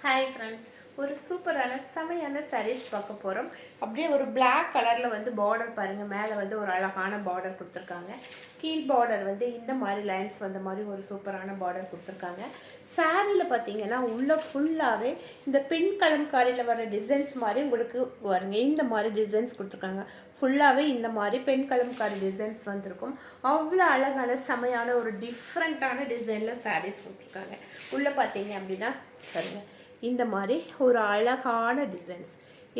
Hi friends, ஒரு சூப்பரான செமையான sarees பார்க்க போகிறோம். அப்படியே ஒரு Black கலரில் வந்து பார்டர் பாருங்கள். மேலே வந்து ஒரு அழகான பார்டர் கொடுத்துருக்காங்க. கீழ் பார்டர் வந்து இந்த மாதிரி லைன்ஸ் வந்த மாதிரி ஒரு சூப்பரான பார்டர் கொடுத்துருக்காங்க. சாரியில் பார்த்தீங்கன்னா உள்ளே ஃபுல்லாகவே இந்த பெண் கலம்காரியில் வர டிசைன்ஸ் மாதிரி உங்களுக்கு வருங்க. இந்த மாதிரி டிசைன்ஸ் கொடுத்துருக்காங்க. ஃபுல்லாகவே இந்த மாதிரி பெண் கலம்காரி டிசைன்ஸ் வந்திருக்கும். அவ்வளோ அழகான செமையான ஒரு டிஃப்ரெண்ட்டான டிசைனில் சாரீஸ் கொடுத்துருக்காங்க. உள்ளே பார்த்தீங்க அப்படின்னா பாருங்கள், இந்த மாதிரி ஒரு அழகான டிசைன்ஸ்,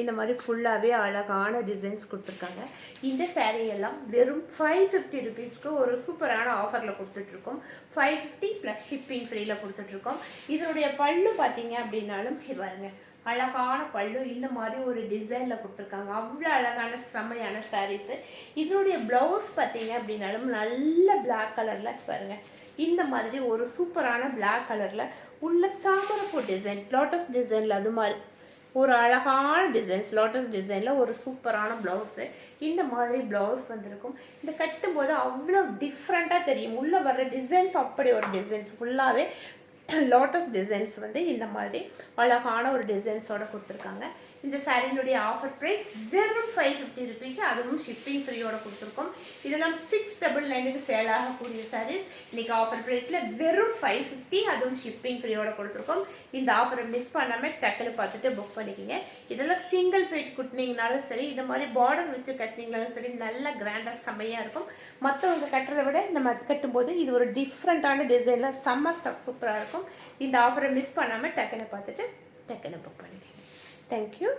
இந்த மாதிரி ஃபுல்லாகவே அழகான டிசைன்ஸ் கொடுத்துருக்காங்க. இந்த சேரீ எல்லாம் வெறும் 550 ருபீஸ்க்கு ஒரு சூப்பரான ஆஃபரில் கொடுத்துட்ருக்கோம். 550 ப்ளஸ் ஷிப்பிங் ஃப்ரீயில் கொடுத்துட்ருக்கோம். இதனுடைய பல்லு பார்த்தீங்க அப்படின்னாலும் பாருங்க, அழகான பல்லு இந்த மாதிரி ஒரு டிசைனில் கொடுத்துருக்காங்க. அவ்வளோ அழகான செம்மையான சாரீஸு. இதனுடைய ப்ளவுஸ் பார்த்தீங்க அப்படின்னாலும் நல்ல பிளாக் கலரில் பாருங்கள், இந்த மாதிரி ஒரு சூப்பரான பிளாக் கலரில் உள்ள தாமரைப்பூ டிசைன், லோட்டஸ் டிசைனில் அது மாதிரி ஒரு அழகான டிசைன்ஸ், லோட்டஸ் டிசைனில் ஒரு சூப்பரான ப்ளவுஸு. இந்த மாதிரி ப்ளவுஸ் வந்திருக்கும். இந்த கட்டும்போது அவ்வளோ டிஃப்ரெண்ட்டாக தெரியும். உள்ளே வர்ற டிசைன்ஸ் அப்படி ஒரு டிசைன்ஸ் ஃபுல்லாகவே லோட்டஸ் டிசைன்ஸ் வந்து இந்த மாதிரி அழகான ஒரு டிசைன்ஸோடு கொடுத்துருக்காங்க. இந்த சாரியினுடைய ஆஃபர் ப்ரைஸ் வெறும் 550 ருபீஸ், அதுவும் ஷிப்பிங் ஃப்ரீயோடு கொடுத்துருக்கோம். இதெல்லாம் 699க்கு சேல் ஆகக்கூடிய சாரீஸ். இன்றைக்கி ஆஃபர் ப்ரைஸில் வெறும் 550, அதுவும் ஷிப்பிங் ஃப்ரீயோடு கொடுத்துருக்கோம். இந்த ஆஃபரை மிஸ் பண்ணாமல் டக்குன்னு பார்த்துட்டு புக் பண்ணிக்கிங்க. இதெல்லாம் சிங்கிள் ஃபீட் குட்டினீங்கனாலும் சரி, இந்த மாதிரி பார்டர் வச்சு கட்டினீங்கனாலும் சரி, நல்லா கிராண்டாக செம்மையாக இருக்கும். மற்றவங்க கட்டுறதை விட நம்ம கட்டும்போது இது ஒரு டிஃப்ரெண்ட்டான டிசைனில் செம்ம சூப்பராக இருக்கும். இந்த ஆஃபரை மிஸ் பண்ணாமல் டக்குன்னு பார்த்துட்டு டக்குன்னு புக் பண்ணிக்கோங்க. தேங்க்யூ.